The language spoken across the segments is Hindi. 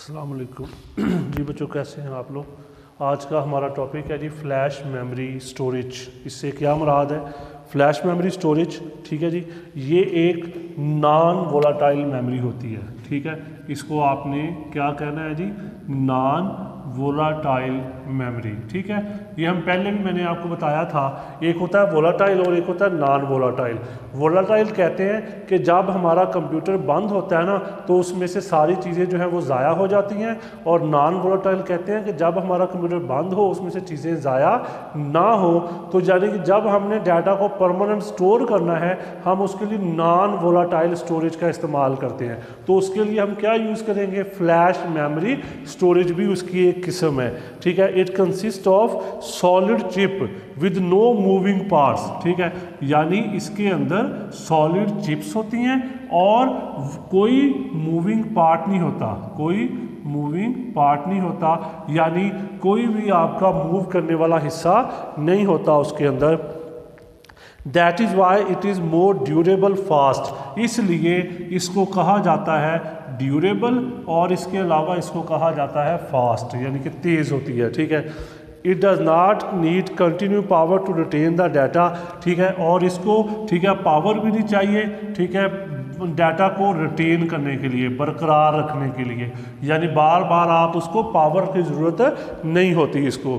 अस्सलाम वालेकुम जी बच्चों, कैसे हैं आप लोग। आज का हमारा टॉपिक है जी फ्लैश मेमोरी स्टोरेज। इससे क्या मुराद है? फ्लैश मेमोरी स्टोरेज, ठीक है जी, ये एक नॉन वोलाटाइल मेमोरी होती है। ठीक है, इसको आपने क्या कहना है जी? Non volatile memory. ठीक है, ये हम पहले भी मैंने आपको बताया था, एक होता है वोलाटाइल और एक होता है नॉन वोलाटाइल। वोलाटाइल कहते हैं कि जब हमारा कंप्यूटर बंद होता है ना तो उसमें से सारी चीज़ें जो है वो ज़ाया हो जाती हैं, और नॉन वोलाटाइल कहते हैं कि जब हमारा कंप्यूटर बंद हो उसमें से चीज़ें ज़ाया ना हो। तो यानी कि जब हमने डाटा को परमानेंट स्टोर करना है हम उसके लिए नॉन वोलाटाइल स्टोरेज का इस्तेमाल करते हैं। तो उसके लिए हम क्या यूज़ करेंगे? फ्लैश मेमोरी स्टोरेज भी उसकी एक किस्म है। ठीक है, it consist of solid chip with no moving parts. ठीक है, यानी इसके अंदर सॉलिड चिप्स होती हैं और कोई मूविंग पार्ट नहीं होता, कोई मूविंग पार्ट नहीं होता, यानी कोई भी आपका मूव करने वाला हिस्सा नहीं होता उसके अंदर। That is why it is more durable fast, इसलिए इसको कहा जाता है ड्यूरेबल, और इसके अलावा इसको कहा जाता है फास्ट, यानी कि तेज़ होती है। ठीक है, it does not need continue power to retain the data. ठीक है, और इसको ठीक है पावर भी नहीं चाहिए, ठीक है, डाटा को रिटेन करने के लिए, बरकरार रखने के लिए, यानी बार बार आप उसको पावर की ज़रूरत नहीं होती इसको।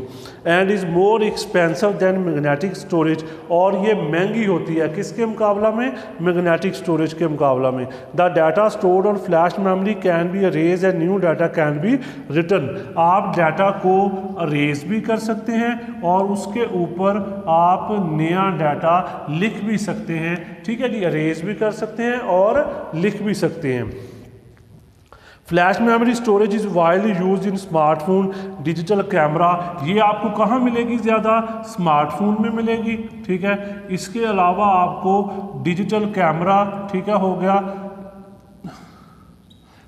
And is more expensive than magnetic storage, और ये महंगी होती है किसके मुकाबला में? मैग्नेटिक स्टोरेज के मुकाबला में। The data stored on flash memory can be erased and new data can be written. आप डाटा को अरेज भी कर सकते हैं और उसके ऊपर आप नया डाटा लिख भी सकते हैं। ठीक है जी, अरेज भी कर सकते हैं और लिख भी सकते हैं। Flash memory storage is widely use in smartphone, digital camera. ये आपको कहाँ मिलेगी? ज़्यादा स्मार्टफोन में मिलेगी। ठीक है, इसके अलावा आपको डिजिटल कैमरा, ठीक है, हो गया,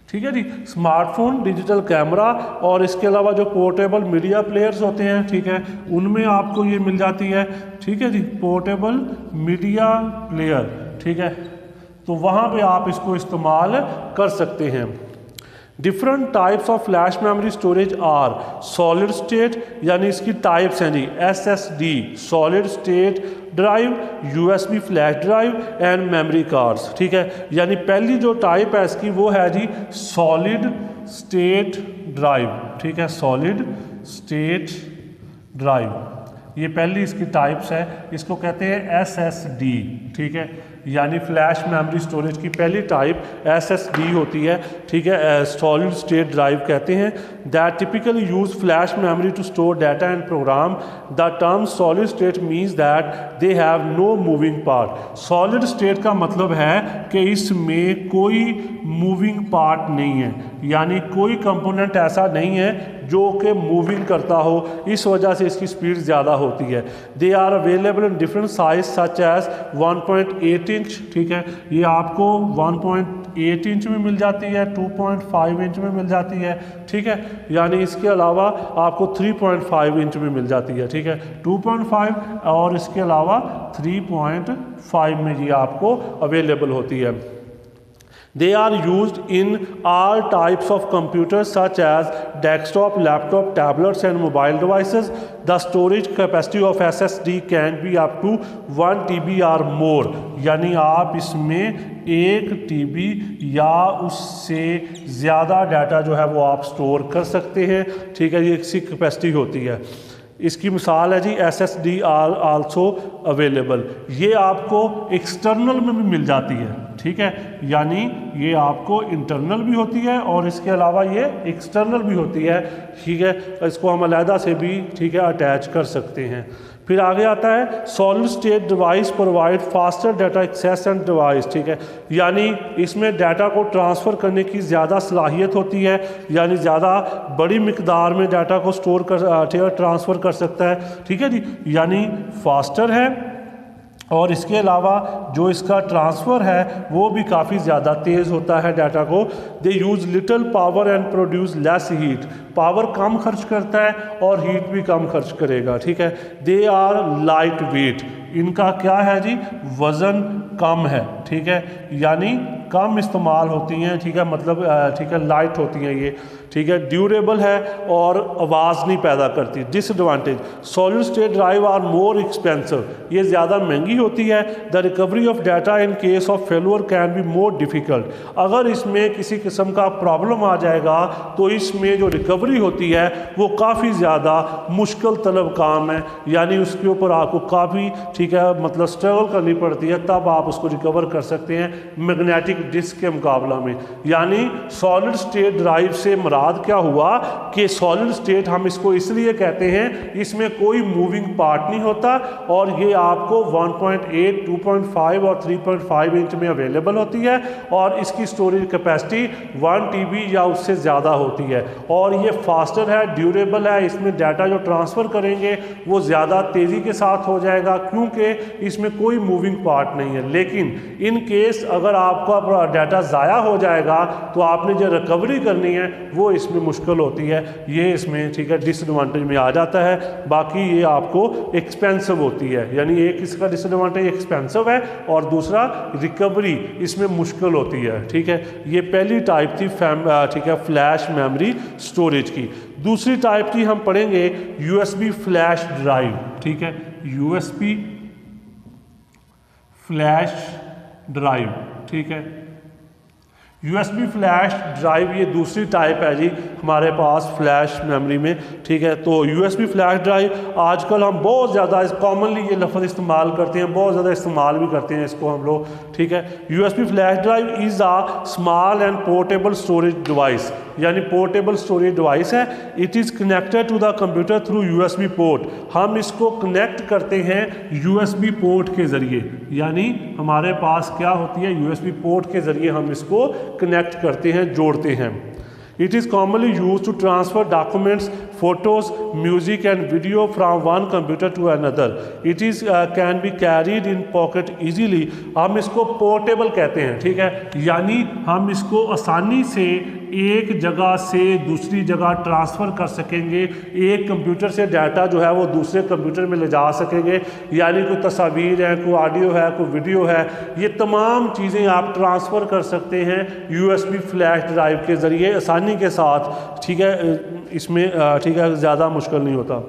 ठीक है जी, स्मार्टफोन, डिजिटल कैमरा, और इसके अलावा जो पोर्टेबल मीडिया प्लेयर्स होते हैं, ठीक है, उनमें आपको ये मिल जाती है। ठीक है जी, पोर्टेबल मीडिया प्लेयर, ठीक है, तो वहाँ पे आप इसको इस्तेमाल कर सकते हैं। Different types of flash memory storage are solid state, यानी इसकी टाइप्स हैं जी SSD solid state drive, USB flash drive and memory cards. ठीक है, यानी पहली जो टाइप है इसकी वो है जी सॉलिड स्टेट ड्राइव। ठीक है, सॉलिड स्टेट ड्राइव, ये पहली इसकी टाइप्स है, इसको कहते हैं SSD। ठीक है, यानी फ्लैश मेमोरी स्टोरेज की पहली टाइप SSD होती है। ठीक है, सॉलिड स्टेट ड्राइव कहते हैं। That typically use flash memory to store data and program. The term solid state means that they have no moving part. Solid state का मतलब है कि इसमें कोई मूविंग पार्ट नहीं है, यानी कोई कंपोनेंट ऐसा नहीं है जो कि मूविंग करता हो, इस वजह से इसकी स्पीड ज़्यादा होती है। They are available in different size such as 1.8 inch. ठीक है, ये आपको 1.8 इंच में मिल जाती है, 2.5 इंच में मिल जाती है। ठीक है, यानी इसके अलावा आपको 3.5 इंच में मिल जाती है। ठीक है, 2.5 और इसके अलावा 3.5 में ये आपको अवेलेबल होती है। They are used in all types of computers such as desktop, laptop, tablets and mobile devices. The storage capacity of SSD can be up to 1 TB or more. यानी आप इसमें 1 TB या उससे ज़्यादा डाटा जो है वो आप स्टोर कर सकते हैं। ठीक है, ये इसकी कैपेसिटी होती है। इसकी मिसाल है जी SSD आल्सो अवेलेबल। ये आपको एक्सटर्नल में भी मिल जाती है। ठीक है, यानी ये आपको इंटरनल भी होती है और इसके अलावा ये एक्सटर्नल भी होती है। ठीक है, इसको हम अलहदा से भी, ठीक है, अटैच कर सकते हैं। फिर आगे आता है solid state device provide faster data access and device. ठीक है, यानी इसमें डाटा को ट्रांसफ़र करने की ज़्यादा सलाहियत होती है, यानी ज़्यादा बड़ी मिकदार में डाटा को स्टोर कर ट्रांसफ़र कर सकता है। ठीक है जी, यानी फास्टर है, और इसके अलावा जो इसका ट्रांसफ़र है वो भी काफ़ी ज़्यादा तेज़ होता है डाटा को। They use little power and produce less heat, power कम खर्च करता है और हीट भी कम खर्च करेगा। ठीक है, दे आर लाइट वेट, इनका क्या है जी? वज़न कम है। ठीक है, यानी कम इस्तेमाल होती हैं, ठीक है, मतलब ठीक है लाइट होती हैं ये, ठीक है, ड्यूरेबल है और आवाज़ नहीं पैदा करती। Disadvantage, solid state drive are more expensive, ये ज़्यादा महंगी होती है। The recovery of data in case of failure can be more difficult, अगर इसमें किसी किस्म का प्रॉब्लम आ जाएगा तो इसमें जो रिकवरी होती है वो काफ़ी ज़्यादा मुश्किल तलब काम है, यानी उसके ऊपर आपको काफ़ी, ठीक है, मतलब स्ट्रगल करनी पड़ती है, तब आप उसको रिकवर कर सकते हैं मैग्नेटिक डिस्क के मुकाबला में। यानी सॉलिड स्टेट ड्राइव से मुराद क्या हुआ कि सॉलिड स्टेट हम इसको इसलिए कहते हैं, इसमें कोई मूविंग पार्ट नहीं होता और ये आपको 1.8, 2.5 और 3.5 इंच में अवेलेबल होती है और इसकी स्टोरेज कैपेसिटी 1 TB या उससे ज़्यादा होती है और ये फास्टर है, ड्यूरेबल है, इसमें डाटा जो ट्रांसफ़र करेंगे वो ज़्यादा तेज़ी के साथ हो जाएगा क्योंकि इसमें कोई मूविंग पार्ट नहीं है। लेकिन इन केस अगर आपका डाटा ज़ाया हो जाएगा तो आपने जो रिकवरी करनी है वो इसमें मुश्किल होती है, ये इसमें, ठीक है, डिसएडवांटेज में आ जाता है। बाकी ये आपको एक्सपेंसिव होती है, यानी एक इसका डिसएडवांटेज एक्सपेंसिव है और दूसरा रिकवरी इसमें मुश्किल होती है, ठीक है। ये पहली टाइप थी ठीक है, फ्लैश मेमोरी स्टोरेज की। दूसरी टाइप की हम पढ़ेंगे USB फ्लैश ड्राइव, ठीक है, USB फ्लैश ड्राइव, ठीक है। USB फ्लैश ड्राइव ये दूसरी टाइप है जी हमारे पास फ्लैश मेमोरी में, ठीक है। तो USB फ्लैश ड्राइव आजकल हम बहुत ज़्यादा कॉमनली ये लफ्ज़ इस्तेमाल करते हैं, बहुत ज़्यादा इस्तेमाल भी करते हैं इसको हम लोग, ठीक है। USB flash drive is a small and portable storage device, यानी पोर्टेबल स्टोरेज डिवाइस है। It is connected to the computer through USB port, हम इसको कनेक्ट करते हैं USB पोर्ट के ज़रिए, यानी हमारे पास क्या होती है USB पोर्ट के ज़रिए हम इसको कनेक्ट करते हैं, जोड़ते हैं। It is commonly use to transfer documents, photos, music and video from one computer to another. It is can be carried in pocket easily, हम इसको पोर्टेबल कहते हैं, ठीक है, यानी हम इसको आसानी से एक जगह से दूसरी जगह ट्रांसफ़र कर सकेंगे, एक कंप्यूटर से डाटा जो है वो दूसरे कंप्यूटर में ले जा सकेंगे, यानी कोई तस्वीर है, कोई ऑडियो है, कोई वीडियो है, ये तमाम चीज़ें आप ट्रांसफ़र कर सकते हैं USB फ्लैश ड्राइव के ज़रिए आसानी के साथ, ठीक है, इसमें ठीक है ज़्यादा मुश्किल नहीं होता।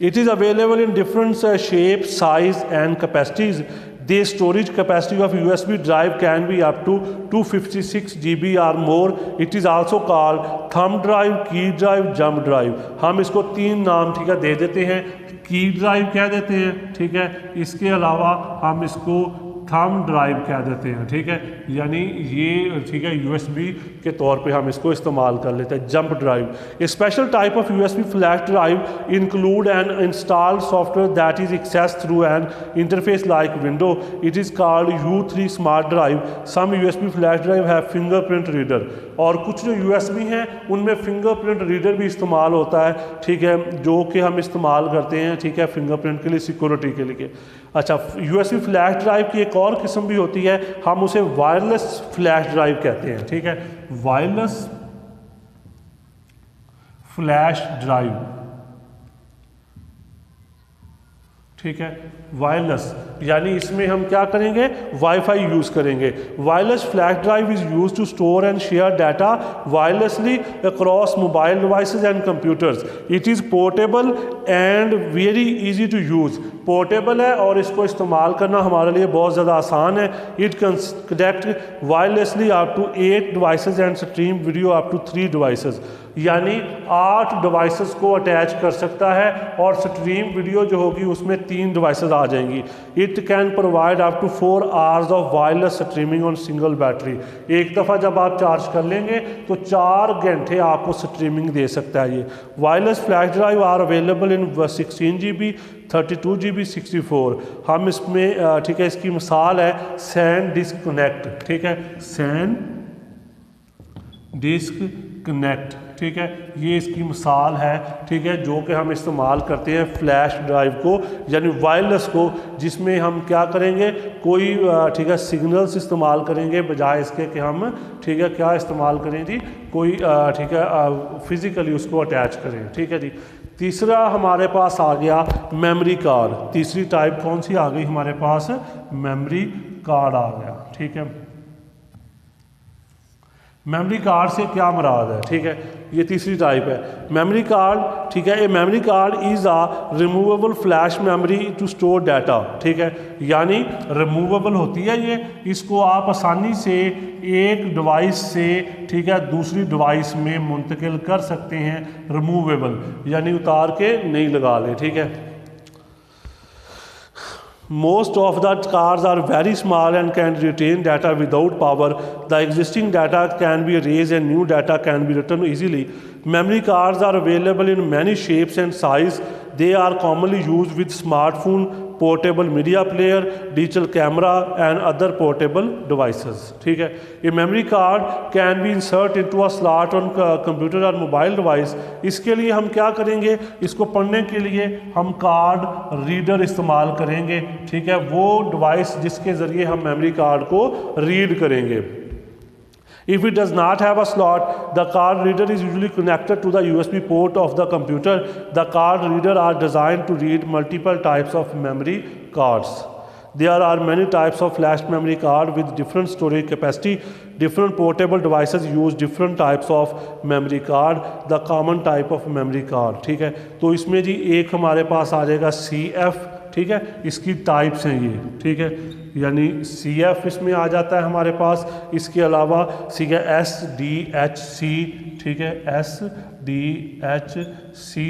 It is available in different shape, size and capacities. The storage capacity of USB drive can be up to 256 GB or more. It is also called thumb drive, key drive, jump drive. हम इसको 3 नाम, ठीक है, दे देते हैं। की ड्राइव कह देते हैं, ठीक है, इसके अलावा हम इसको थंब ड्राइव कह देते हैं, ठीक है, यानी ये, ठीक है, USB के तौर पे हम इसको इस्तेमाल कर लेते हैं। Jump drive, a special type of USB flash drive include an installed software that is access through an interface like window. It is called U3 smart drive. Some USB flash drive है फिंगरप्रिंट रीडर, और कुछ जो USB हैं उनमें फिंगरप्रिंट रीडर भी इस्तेमाल होता है, ठीक है, जो कि हम इस्तेमाल करते हैं, ठीक है, फिंगरप्रिंट के लिए, सिक्योरिटी के लिए। अच्छा, USB फ्लैश ड्राइव की एक और किस्म भी होती है, हम उसे वायरलेस फ्लैश ड्राइव कहते हैं, ठीक है, वायरलेस फ्लैश ड्राइव, ठीक है, वायरलेस, यानी इसमें हम क्या करेंगे, वाईफाई यूज़ करेंगे। Wireless flash drive is use to store and share data wirelessly across mobile devices and computers. It is portable and very easy to use, portable है और इसको इस्तेमाल करना हमारे लिए बहुत ज़्यादा आसान है। It can connect wirelessly up to 8 devices and stream video up to 3 devices, यानी 8 डिवाइसेस को अटैच कर सकता है और स्ट्रीम वीडियो जो होगी उसमें 3 डिवाइसेस आ जाएंगी। It can provide up to 4 hours of wireless streaming on single battery. एक दफ़ा जब आप चार्ज कर लेंगे तो 4 घंटे आपको स्ट्रीमिंग दे सकता है ये। Wireless flash drive are available in 16 GB, 32 GB, 64। हम इसमें, ठीक है, इसकी मिसाल है सैन डिस्क कनेक्ट, ठीक है, सैन डिस्क कनेक्ट, ठीक है, ये इसकी मिसाल है, ठीक है, जो कि हम इस्तेमाल करते हैं फ्लैश ड्राइव को, यानी वायरलेस को, जिसमें हम क्या करेंगे, कोई, ठीक है, सिग्नल्स इस्तेमाल करेंगे बजाय इसके कि हम, ठीक है, क्या इस्तेमाल करें जी, कोई, ठीक है, फिज़िकली उसको अटैच करें, ठीक है जी। तीसरा हमारे पास आ गया मेमोरी कार्ड। तीसरी टाइप कौन सी आ गई हमारे पास, मेमोरी कार्ड आ गया, ठीक है। मेमोरी कार्ड से क्या मुराद है, ठीक है, ये तीसरी टाइप है मेमोरी कार्ड, ठीक है। A memory card is a removable flash memory to store data, ठीक है, यानी रिमूवेबल होती है ये, इसको आप आसानी से एक डिवाइस से, ठीक है, दूसरी डिवाइस में मुंतकिल कर सकते हैं, रिमूवेबल यानी उतार के नहीं लगा ले, ठीक है। Most of the cards are very small and can retain data without power. The existing data can be erased and new data can be written easily. Memory cards are available in many shapes and size. They are commonly used with smartphone, portable media player, digital camera and other portable devices, ठीक है। ये memory card can be insert into a slot on computer or mobile device. इसके लिए हम क्या करेंगे, इसको पढ़ने के लिए हम कार्ड रीडर इस्तेमाल करेंगे, ठीक है, वो डिवाइस जिसके ज़रिए हम मेमोरी कार्ड को रीड करेंगे। If it does not have a slot, the card reader is usually connected to the USB port of the computer. The card reader are designed to read multiple types of memory cards. There are many types of flash memory card with different storage capacity. Different portable devices use different types of memory card. The common type of memory card, ठीक है। तो इसमें जी एक हमारे पास आ जाएगा CF, ठीक है, इसकी टाइप्स हैं ये, ठीक है, यानी CF इसमें आ जाता है हमारे पास। इसके अलावा SDHC, ठीक है, SDHC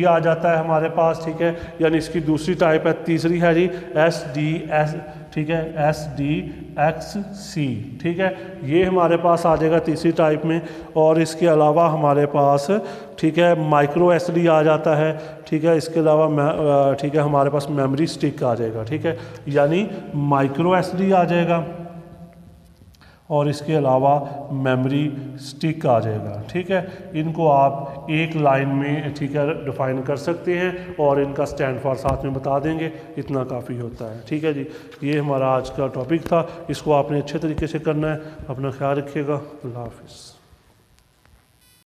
आ जाता है हमारे पास, ठीक है, यानी इसकी दूसरी टाइप है। तीसरी है जी SDS, ठीक है, SDXC, ठीक है, ये हमारे पास आ जाएगा तीसरी टाइप में। और इसके अलावा हमारे पास, ठीक है, माइक्रो SD आ जाता है, ठीक है, इसके अलावा ठीक है हमारे पास मेमोरी स्टिक आ जाएगा, ठीक है, यानी माइक्रो SD आ जाएगा और इसके अलावा मेमोरी स्टिक आ जाएगा, ठीक है। इनको आप एक लाइन में, ठीक है, डिफाइन कर सकते हैं और इनका स्टैंड फॉर साथ में बता देंगे, इतना काफ़ी होता है, ठीक है जी। ये हमारा आज का टॉपिक था, इसको आपने अच्छे तरीके से करना है। अपना ख्याल रखिएगा। अल्लाह हाफिज़।